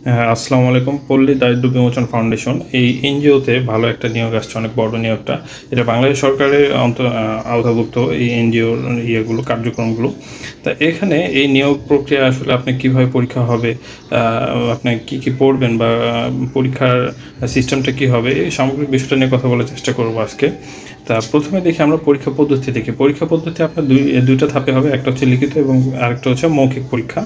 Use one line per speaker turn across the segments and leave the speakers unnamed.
আসসালামু আলাইকুম। পল্লী দারিদ্র বিমোচন ফাউন্ডেশন এই এনজিওতে ভালো একটা নিয়োগ আসছে, অনেক বড় নিয়োগটা। এটা বাংলাদেশ সরকারের আওতাভুক্ত এই এনজিওর ইয়েগুলো, কার্যক্রমগুলো। তা এখানে এই নিয়োগ প্রক্রিয়া আসলে আপনি কীভাবে পরীক্ষা হবে, আপনি কী কী পড়বেন বা পরীক্ষার সিস্টেমটা কী হবে, এই সামগ্রিক বিষয়টা নিয়ে কথা বলার চেষ্টা করবো আজকে। তা প্রথমে দেখি আমরা পরীক্ষা পদ্ধতি দেখি। পরীক্ষা পদ্ধতি আপনার দুইটা ধাপে হবে, একটা হচ্ছে লিখিত এবং আরেকটা হচ্ছে মৌখিক পরীক্ষা।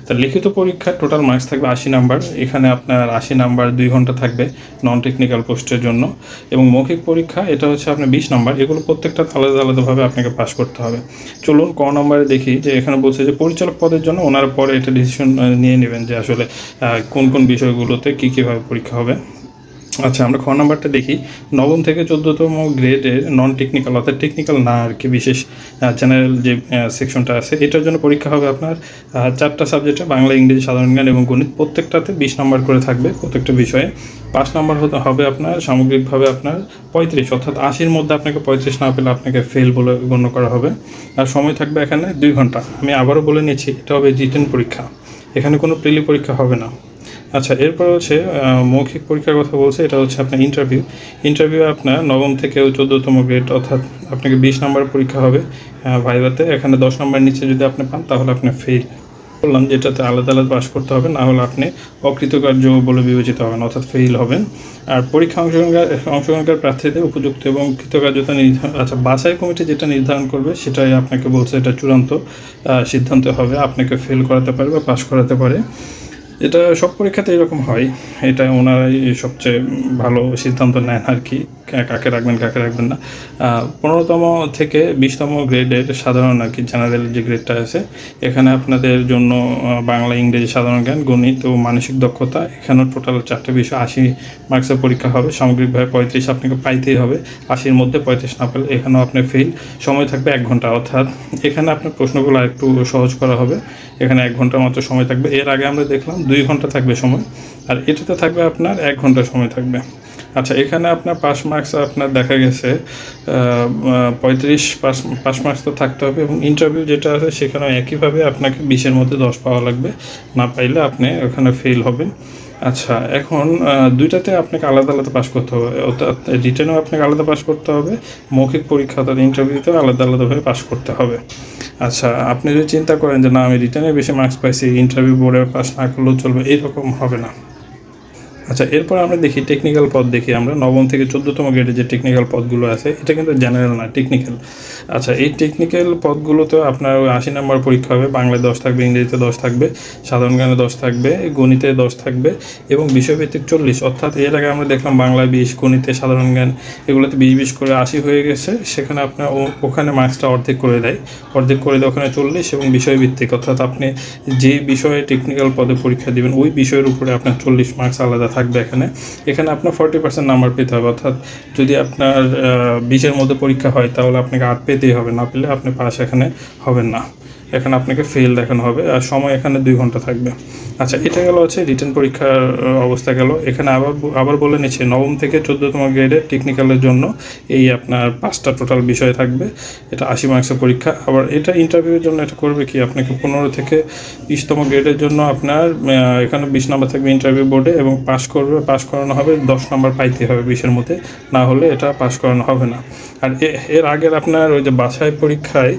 তা লিখিত পরীক্ষার টোটাল মার্কস থাকবে 80 নাম্বার। এখানে আপনার 80 নাম্বার 2 ঘন্টা থাকবে নন টেকনিক্যাল পোস্টের জন্য। এবং মৌখিক পরীক্ষা এটা হচ্ছে আপনার 20 নাম্বার। এগুলো প্রত্যেকটা আলাদা আলাদাভাবে আপনাকে পাস করতে হবে। চলুন ক নাম্বারে দেখি, যে এখানে বলছে যে পরিচালক পদের জন্য ওনারা পরে এটা ডিসিশন নিয়ে নেবেন যে আসলে কোন কোন বিষয়গুলোতে কীভাবে পরীক্ষা হবে। আচ্ছা, আমরা খ নাম্বারটা দেখি। নবম থেকে 14তম গ্রেডের নন টেকনিক্যাল, অর্থাৎ টেকনিক্যাল না আর কি, বিশেষ জেনারেল যে সেকশনটা আছে, এটার জন্য পরীক্ষা হবে আপনার 4টা সাবজেক্টে, বাংলা, ইংরেজি, সাধারণ জ্ঞান এবং গণিত। প্রত্যেকটাতে 20 নাম্বার করে থাকবে প্রত্যেকটা বিষয়ে। 5 নাম্বার হবে আপনার সামগ্রিকভাবে আপনার 35, অর্থাৎ 80-র মধ্যে আপনাকে 35 না পেলে আপনাকে ফেল বলে গণ্য করা হবে। আর সময় থাকবে এখানে 2 ঘন্টা। আমি আবারও বলে নিচ্ছি, এটা হবে রিটেন পরীক্ষা, এখানে কোনো প্রিলি পরীক্ষা হবে না। আচ্ছা, এরপর হচ্ছে মৌখিক পরীক্ষার কথা বলছে। এটা হচ্ছে আপনার ইন্টারভিউ আপনার নবম থেকে 14তম গ্রেড, অর্থাৎ আপনাকে 20 নাম্বার পরীক্ষা হবে ভাইভাতে। এখানে 10 নাম্বার নিচে যদি আপনি পান তাহলে আপনি ফেল। বললাম যে এটাতে আলাদা আলাদা পাস করতে হবে, না হলে আপনি অকৃতকার্য বলে বিবেচিত হবেন, অর্থাৎ ফেল হবেন। আর পরীক্ষা অংশগ্রহণকারী প্রার্থীদের উপযুক্ত এবং কৃতকার্যতা নির্ধারণ, আচ্ছা, বাছাই কমিটি যেটা নির্ধারণ করবে সেটাই আপনাকে বলছে, এটা চূড়ান্ত সিদ্ধান্ত হবে, আপনাকে ফেল করাতে পারে বা পাস করাতে পারে। এটা সব পরীক্ষাতে এরকম হয়, এটা ওনারাই সবচেয়ে ভালো সিদ্ধান্ত নেন আর কি, কাকে রাখবেন কাকে রাখবেন না। 15তম থেকে 20তম গ্রেডের সাধারণ আর কি, জেনারেল যে গ্রেডটা আছে, এখানে আপনাদের জন্য বাংলা, ইংরেজি, সাধারণ জ্ঞান, গণিত ও মানসিক দক্ষতা, এখানেও টোটাল 4টে বিষয় 80 মার্কসের পরীক্ষা হবে। সামগ্রিকভাবে 35 আপনাকে পাইতেই হবে, 80-র মধ্যে 35 না পেলে এখানেও আপনি ফেল। সময় থাকবে 1 ঘন্টা, অর্থাৎ এখানে আপনার প্রশ্নগুলো একটু সহজ করা হবে। এখানে 1 ঘন্টার মাত্র সময় থাকবে। এর আগে আমরা দেখলাম 2 ঘন্টা থাকবে সময়, আর এটাতে থাকবে আপনার 1 ঘন্টা সময় থাকবে। আচ্ছা, এখানে আপনার পাস মার্কস আপনার দেখা গেছে 35, পাস মার্কস তো থাকতে হবে। এবং ইন্টারভিউ যেটা আছে সেখানে একইভাবে আপনাকে 20-এর মধ্যে 10 পাওয়া লাগবে, না পাইলে আপনি ওখানে ফেল হবেন। আচ্ছা, এখন দুইটাতে আপনাকে আলাদা আলাদা পাস করতে হবে, অর্থাৎ রিটেনেও আপনাকে আলাদা পাস করতে হবে, মৌখিক পরীক্ষা অর্থাৎ ইন্টারভিউতেও আলাদা আলাদাভাবে পাস করতে হবে। আচ্ছা, আপনি যদি চিন্তা করেন যে না, আমি রিটেনে বেশি মার্কস পাইছি, ইন্টারভিউ বোর্ডে পাস না করলেও চলবে, এইরকম হবে না। আচ্ছা, এরপর আমরা দেখি টেকনিক্যাল পদ দেখি। আমরা নবম থেকে 14তম গ্রেডে যে টেকনিক্যাল পদগুলো আছে, এটা কিন্তু জেনারেল না, টেকনিক্যাল। আচ্ছা, এই টেকনিক্যাল পদগুলোতে আপনার 80 নাম্বার পরীক্ষা হবে। বাংলায় 10 থাকবে, ইংরেজিতে 10 থাকবে, সাধারণ জ্ঞানে 10 থাকবে, গণিতে 10 থাকবে এবং বিষয়ভিত্তিক 40। অর্থাৎ এর আগে আমরা দেখলাম বাংলায় 20, গণিতে, সাধারণ জ্ঞান এগুলোতে 20 করে 80 হয়ে গেছে। সেখানে আপনার ওখানে মার্কসটা অর্ধেক করে দেয়, ওখানে 40 এবং বিষয়ভিত্তিক, অর্থাৎ আপনি যে বিষয়ে টেকনিক্যাল পদে পরীক্ষা দেবেন ওই বিষয়ের উপরে আপনার 40 মার্কস আলাদা থাকবে। এখানে আপনার 40% নাম্বার পেতে হবে, অর্থাৎ যদি আপনার 20-এর মধ্যে পরীক্ষা হয় তাহলে আপনাকে 8 পেতেই হবে, না পেলে আপনি পাস এখানে হবেন না, এখানে আপনাকে ফেল দেখানো হবে। আর সময় এখানে 2 ঘন্টা থাকবে। আচ্ছা, এটা গেল হচ্ছে রিটেন পরীক্ষার অবস্থা গেল। এখানে আবার বলে নিচ্ছি, নবম থেকে 14তম গ্রেডের টেকনিক্যালের জন্য এই আপনার 5টা টোটাল বিষয় থাকবে, এটা 80 মার্কসের পরীক্ষা। আবার এটা ইন্টারভিউয়ের জন্য এটা করবে কি, আপনাকে 15 থেকে 20তম গ্রেডের জন্য আপনার এখানে 20 নাম্বার থাকবে ইন্টারভিউ বোর্ডে, এবং পাস করানো হবে 10 নাম্বার পাইতে হবে 20-এর মধ্যে, না হলে এটা পাস করানো হবে না। আর এর আগের আপনার ওই যে বাছাই পরীক্ষায়,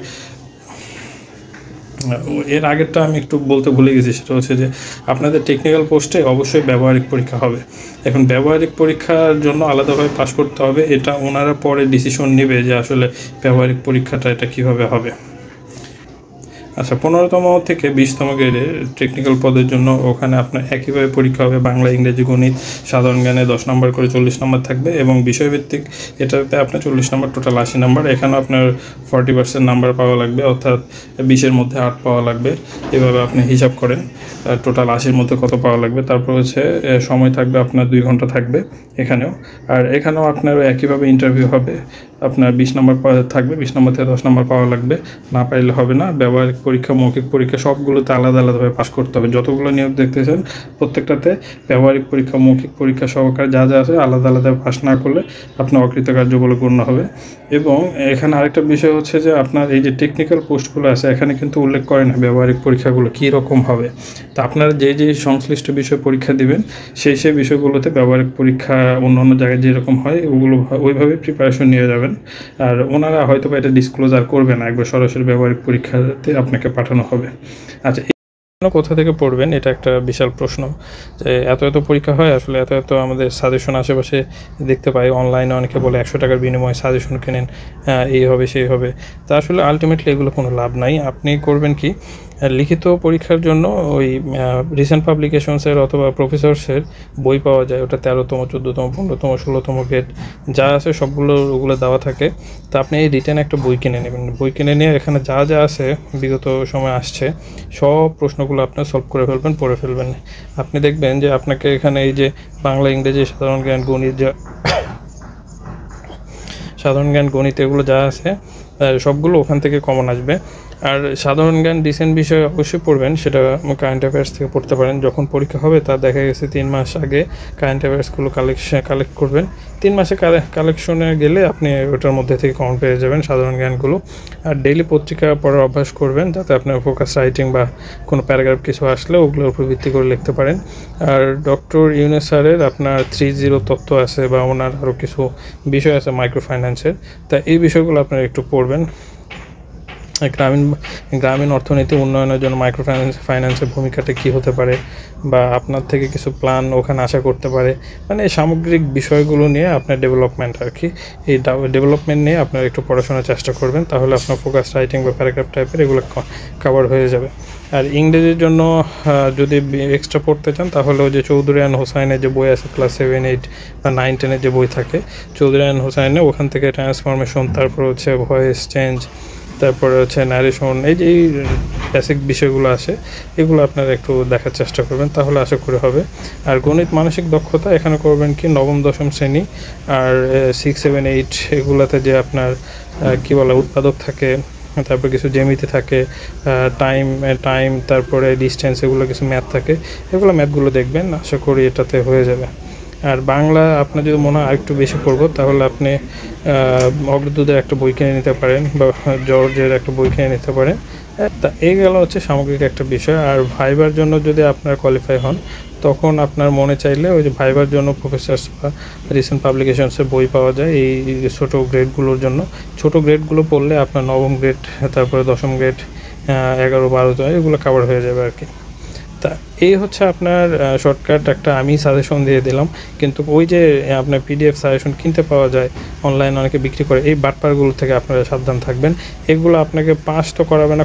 এর আগেরটা আমি একটু বলতে ভুলে গেছি, সেটা হচ্ছে যে আপনাদের টেকনিক্যাল পোস্টে অবশ্যই ব্যবহারিক পরীক্ষা হবে। এখন ব্যবহারিক পরীক্ষার জন্য আলাদাভাবে পাস করতে হবে, এটা ওনারা পরে ডিসিশন নেবে যে আসলে ব্যবহারিক পরীক্ষাটা এটা কীভাবে হবে। আচ্ছা, 15তম থেকে 20তম গ্রেডে টেকনিক্যাল পদের জন্য ওখানে আপনার একইভাবে পরীক্ষা হবে। বাংলা, ইংরেজি, গণিত, সাধারণ জ্ঞানে 10 নাম্বার করে 40 নাম্বার থাকবে এবং বিষয়ভিত্তিক এটাতে আপনার 40 নাম্বার, টোটাল 80 নাম্বার। এখানে আপনার 40% নাম্বার পাওয়া লাগবে, অর্থাৎ 20-এর মধ্যে 8 পাওয়া লাগবে। এভাবে আপনি হিসাব করেন টোটাল 80-র মধ্যে কত পাওয়া লাগবে। তারপর হচ্ছে সময় থাকবে আপনার 2 ঘন্টা থাকবে এখানেও। আর এখানেও আপনার একইভাবে ইন্টারভিউ হবে, আপনার 20 নাম্বার থাকবে, 20 নাম্বার থেকে 10 নাম্বার পাওয়া লাগবে, না পাইলে হবে না। ব্যবহারিক পরীক্ষা, মৌখিক পরীক্ষা সবগুলোতে আলাদা আলাদাভাবে পাস করতে হবে। যতগুলো নিয়োগ দেখতেছেন প্রত্যেকটাতে ব্যবহারিক পরীক্ষা, মৌখিক পরীক্ষা সহকারে যা যা আছে আলাদা আলাদা পাস না করলে আপনি অকৃতকার্য বলে গণ্য হবে। এবং এখানে আরেকটা বিষয় হচ্ছে যে আপনার এই যে টেকনিক্যাল পোস্টগুলো আছে এখানে কিন্তু উল্লেখ করে না ব্যবহারিক পরীক্ষাগুলো কী রকম হবে। তো আপনারা যে সংশ্লিষ্ট বিষয় পরীক্ষা দিবেন সেই বিষয়গুলোতে ব্যবহারিক পরীক্ষা অন্য জায়গায় যেরকম হয় ওগুলো ওইভাবে প্রিপারেশন নিয়ে যাবেন। আর ওনারা হয়তো বা এটা ডিসক্লোজার করবে না, একবার সরাসরি ব্যবহারিক পরীক্ষাতে আপনাকে পাঠানো হবে। আচ্ছা, কোথা থেকে পড়বেন এটা একটা বিশাল প্রশ্ন, যে এত পরীক্ষা হয়, আসলে এত আমাদের সাজেশন আশেপাশে দেখতে পাই, অনলাইনে অনেকে বলে 100 টাকার বিনিময়ে সাজেশন কেনেন, এই হবে সেই হবে। তা আসলে আলটিমেটলি এগুলো কোনো লাভ নাই। আপনি করবেন কি, লিখিত পরীক্ষার জন্য ওই রিসেন্ট পাবলিকেশনসের অথবা প্রফেসরসের বই পাওয়া যায়, ওটা 13তম 14তম 15তম 16তম গ্রেড যা আছে ওগুলো দেওয়া থাকে। তা আপনি এই রিটেন একটা বই কিনে নেবেন, বই কিনে নিয়ে এখানে যা আছে বিগত সময় আসছে সব প্রশ্নগুলো আপনার সলভ করে ফেলবেন, পড়ে ফেলবেন। আপনি দেখবেন যে আপনাকে এখানে এই যে বাংলা, ইংরেজি, সাধারণ জ্ঞান, গণিত এগুলো যা আছে সবগুলো ওখান থেকে কমন আসবে। আর সাধারণ জ্ঞান রিসেন্ট বিষয়ে অবশ্যই পড়বেন, সেটা কারেন্ট অ্যাফেয়ার্স থেকে পড়তে পারেন। যখন পরীক্ষা হবে তা দেখা গেছে 3 মাস আগে কারেন্ট অ্যাফেয়ার্সগুলো কালেক্ট করবেন। 3 মাসে কালেকশনে গেলে আপনি ওটার মধ্যে থেকে কমন পেয়ে যাবেন সাধারণ জ্ঞানগুলো। আর ডেইলি পত্রিকা পড়ার অভ্যাস করবেন, যাতে আপনার ফোকাস রাইটিং বা কোনো প্যারাগ্রাফ কিছু আসলে ওগুলোর উপর ভিত্তি করে লিখতে পারেন। আর ডক্টর ইউনূস স্যারের আপনার 3.0 তত্ত্ব আছে, বা ওনার আরও কিছু বিষয় আছে মাইক্রো ফাইন্যান্সের, তা এই বিষয়গুলো আপনারা একটু পড়বেন। গ্রামীণ অর্থনীতি উন্নয়নের জন্য মাইক্রো ফাইন্যান্সের ভূমিকাটা কী হতে পারে, বা আপনার থেকে কিছু প্ল্যান ওখানে আশা করতে পারে, মানে এই সামগ্রিক বিষয়গুলো নিয়ে আপনার ডেভেলপমেন্ট আর কি, এই ডেভেলপমেন্ট নিয়ে আপনার একটু পড়াশোনার চেষ্টা করবেন, তাহলে আপনার ফোকাস রাইটিং বা প্যারাগ্রাফ টাইপের এগুলো কভার হয়ে যাবে। আর ইংরেজির জন্য যদি এক্সট্রা পড়তে চান তাহলে ওই যে চৌধুরী অ্যান্ড হোসাইনের যে বই আছে ক্লাস 7, 8 বা 9, 10-এর যে বই থাকে চৌধুরী অ্যান্ড হোসাইনে, ওখান থেকে ট্রান্সফরমেশন, তারপর হচ্ছে ভয়েস চেঞ্জ, তারপরে হচ্ছে ন্যারেশন, এই যে বেসিক বিষয়গুলো আসে এগুলো আপনারা একটু দেখার চেষ্টা করবেন, তাহলে আশা করি হবে। আর গণিত মানসিক দক্ষতা এখানে করবেন কি 9ম 10ম শ্রেণী আর 6, 7, 8 এগুলাতে যে আপনার কী বলে উৎপাদক থাকে, তারপর কিছু জ্যামিতি থাকে, টাইম তারপরে ডিস্টেন্স, এগুলো কিছু ম্যাথ থাকে, এগুলো ম্যাথগুলো দেখবেন, আশা করি এটাতে হয়ে যাবে। আর বাংলা আপনার যদি মনে হয় আরেকটু বেশি পড়বো, তাহলে আপনি অগ্রদূতের একটা বই কিনে নিতে পারেন, বা জর্জের একটা বই কিনে নিতে পারেন। তা এই গেল হচ্ছে সামগ্রিক একটা বিষয়। আর ভাইবার জন্য যদি আপনার কোয়ালিফাই হন, তখন আপনার মনে চাইলে ওই যে ভাইবার জন্য প্রফেসরস বা রিসেন্ট পাবলিকেশনসের বই পাওয়া যায় এই ছোটো গ্রেডগুলোর জন্য। ছোটো গ্রেডগুলো পড়লে আপনার 9ম গ্রেড, তারপরে 10ম গ্রেড, 11, 12 এগুলো কভার হয়ে যাবে আর কি। তা এই হচ্ছে আপনার শর্টকাট একটা আমি সাজেশন দিয়ে দিলাম, কিন্তু ওই যে আপনার PDF সাজেশন কিনতে পাওয়া যায়, অনলাইনে অনেকে বিক্রি করে, এই বাটপারগুলো থেকে আপনারা সাবধান থাকবেন। এগুলো আপনাকে পাস তো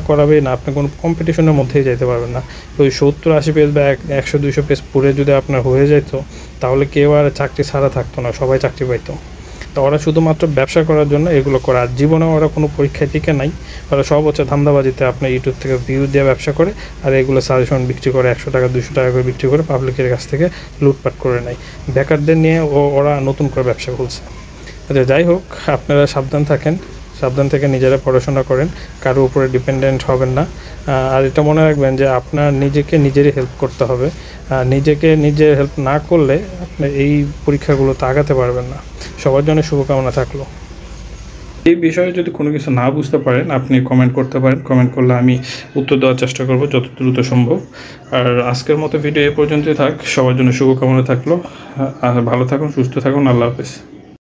করাবেই না, আপনি কোনো কম্পিটিশনের মধ্যেই যেতে পারবেন না। ওই 70-80 পেজ বা 100-200 পেজ পড়ে যদি আপনার হয়ে যেত, তাহলে কেউ আর চাকরি ছাড়া থাকতো না, সবাই চাকরি পাইতো। তো ওরা শুধুমাত্র ব্যবসা করার জন্য এগুলো করে, আর জীবনে ওরা কোনো পরীক্ষায় টিকে নাই, ওরা সব হচ্ছে ধান্দাবাজিতে আপনার ইউটিউব থেকে ভিউ দিয়ে ব্যবসা করে, আর এগুলো সাজেশন বিক্রি করে 100 টাকা 200 টাকা করে বিক্রি করে পাবলিকের কাছ থেকে লুটপাট করে নেয়। বেকারদের নিয়ে ওরা নতুন করে ব্যবসা খুলছে। আচ্ছা, যাই হোক, আপনারা সাবধান থাকেন, সাবধান থেকে নিজেরা পড়াশোনা করেন, কারো উপরে ডিপেন্ডেন্ট হবেন না। আর এটা মনে রাখবেন যে আপনার নিজেকে নিজেরই হেল্প করতে হবে, নিজেকে নিজে হেল্প না করলে আপনি এই পরীক্ষাগুলোতে আগাতে পারবেন না। সবার জন্য শুভকামনা থাকলো। এই বিষয়ে যদি কোনো কিছু না বুঝতে পারেন আপনি কমেন্ট করতে পারেন, কমেন্ট করলে আমি উত্তর দেওয়ার চেষ্টা করব যত দ্রুত সম্ভব। আর আজকের মতো ভিডিও এ পর্যন্তই থাক, সবার জন্য শুভকামনা থাকলো। ভালো থাকুন, সুস্থ থাকুন, আল্লাহ হাফেজ।